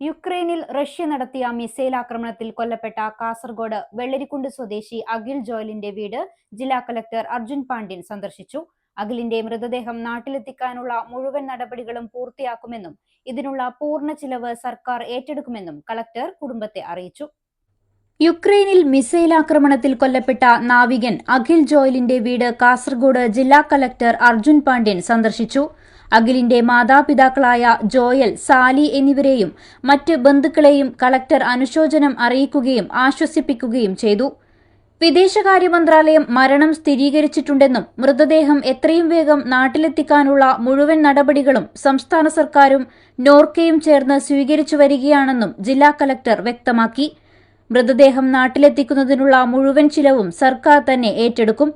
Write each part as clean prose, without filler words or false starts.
യുക്രൈനിൽ റഷ്യ നടത്തിയ മിസൈൽ ആക്രമണത്തിൽ കൊല്ലപ്പെട്ട കാസർഗോഡ് വെള്ളരിക്കുണ്ട് സ്വദേശി അഖിൽ ജോയലിന്റെ വീട് ജില്ലാ കളക്ടർ അർജുൻ പാണ്ഡ്യൻ സന്ദർശിച്ചു. അഖിലിന്റെ മൃതദേഹം നാട്ടിലെത്തിക്കാനുള്ള മുഴുവൻ നടപടികളും പൂർത്തിയാക്കുമെന്നും ഇതിനുള്ള പൂർണ്ണ ചിലവ് സർക്കാർ ഏറ്റെടുക്കുമെന്നും കളക്ടർ കുടുംബത്തെ അറിയിച്ചു. യുക്രൈനിൽ മിസൈൽ ആക്രമണത്തിൽ കൊല്ലപ്പെട്ട നാവികൻ അഖിൽ ജോയലിന്റെ വീട് കാസർഗോഡ് ജില്ലാ കളക്ടർ അർജുൻ പാണ്ഡ്യൻ സന്ദർശിച്ചു. അഖിലിന്റെ മാതാപിതാക്കളായ ജോയൽ, സാലി എന്നിവരെയും മറ്റ് ബന്ധുക്കളെയും കളക്ടർ അനുശോചനം അറിയിക്കുകയും ആശ്വസിപ്പിക്കുകയും ചെയ്തു. വിദേശകാര്യ മന്ത്രാലയം മരണം സ്ഥിരീകരിച്ചിട്ടുണ്ടെന്നും മൃതദേഹം എത്രയും വേഗം നാട്ടിലെത്തിക്കാനുള്ള മുഴുവൻ നടപടികളും സംസ്ഥാന സർക്കാരും നോർക്കയും ചേർന്ന് സ്വീകരിച്ചു വരികയാണെന്നും ജില്ലാ കളക്ടർ വ്യക്തമാക്കി. മൃതദേഹം നാട്ടിലെത്തിക്കുന്നതിനുള്ള മുഴുവൻ ചിലവും സർക്കാർ തന്നെ ഏറ്റെടുക്കും.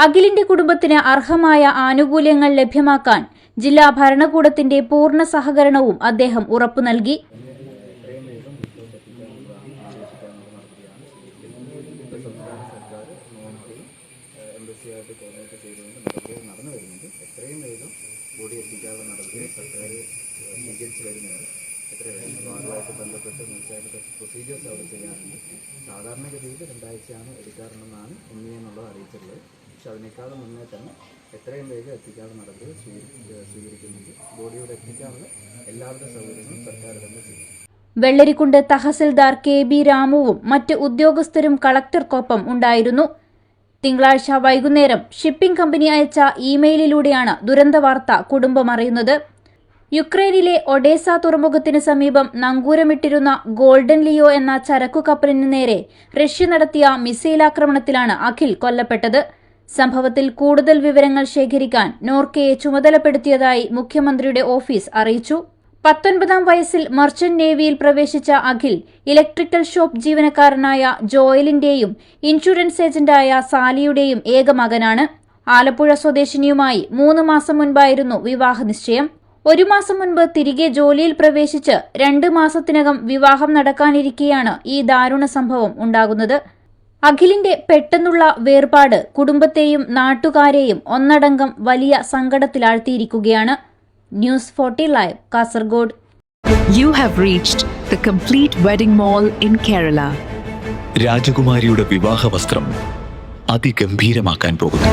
അഖിലിന്റെ കുടുംബത്തിന് അർഹമായ ആനുകൂല്യങ്ങൾ ലഭ്യമാക്കാൻ ജില്ലാ ഭരണകൂടത്തിന്റെ പൂർണ്ണ സഹകരണവും അദ്ദേഹം ഉറപ്പു നൽകി. പ്രൊസീജിയേഴ്സ് അവിടെ ചെയ്യാറുണ്ട്. സാധാരണഗതിയിൽ 2 ആഴ്ചയാണ് എടുക്കാറുണ്ടെന്നാണ് എന്നുള്ളത് അറിയിച്ചിട്ടുള്ളത്. പക്ഷെ അതിനേക്കാളും മുന്നേ തന്നെ എത്രയും വേഗം എത്തിക്കാനുള്ള നടപടികൾ സ്വീകരിക്കുന്നുണ്ട്. ബോഡിയോടെ എത്തിക്കാനുള്ള എല്ലാവിധ സൗകര്യങ്ങളും സർക്കാർ തന്നെ ചെയ്യും. വെള്ളരിക്കുണ്ട് തഹസിൽദാർ KB രാമുവും മറ്റ് ഉദ്യോഗസ്ഥരും കളക്ടർക്കൊപ്പം ഉണ്ടായിരുന്നു. തിങ്കളാഴ്ച വൈകുന്നേരം ഷിപ്പിംഗ് കമ്പനി അയച്ച ഇമെയിലിലൂടെയാണ് ദുരന്ത വാർത്ത കുടുംബം അറിയുന്നത്. യുക്രൈനിലെ ഒഡേസ തുറമുഖത്തിന് സമീപം നങ്കൂരമിട്ടിരുന്ന ഗോൾഡൻ ലിയോ എന്ന ചരക്കു കപ്പലിന് നേരെ റഷ്യ നടത്തിയ മിസൈൽ ആക്രമണത്തിലാണ് അഖിൽ കൊല്ലപ്പെട്ടത്. സംഭവത്തിൽ കൂടുതൽ വിവരങ്ങൾ ശേഖരിക്കാൻ നോർക്കയെ ചുമതലപ്പെടുത്തിയതായി മുഖ്യമന്ത്രിയുടെ ഓഫീസ് അറിയിച്ചു. 19-ാം വയസ്സിൽ മർച്ചന്റ് നേവിയിൽ പ്രവേശിച്ച അഖിൽ ഇലക്ട്രിക്കൽ ഷോപ്പ് ജീവനക്കാരനായ ജോയലിന്റെയും ഇൻഷുറൻസ് ഏജന്റായ സാലിയുടെയും ഏക മകനാണ്. ആലപ്പുഴ സ്വദേശിനിയുമായി 3 മാസം മുൻപായിരുന്നു വിവാഹ നിശ്ചയം. 1 മാസം മുൻപ് തിരികെ ജോലിയിൽ പ്രവേശിച്ച് 2 മാസത്തിനകം വിവാഹം നടക്കാനിരിക്കെയാണ് ഈ ദാരുണ സംഭവം ഉണ്ടാകുന്നത്. അഖിലിന്റെ പെട്ടെന്നുള്ള വേർപാട് കുടുംബത്തെയും നാട്ടുകാരെയും ഒന്നടങ്കം വലിയ സങ്കടത്തിലാഴ്ത്തിയിരിക്കുകയാണ്. News 40 live, Kasaragod. You have reached the complete wedding mall in Kerala. രാജകുമാരിയുടെ വിവാഹ വസ്ത്രം അതിഗംഭീരമാക്കാൻ പോകുന്നു.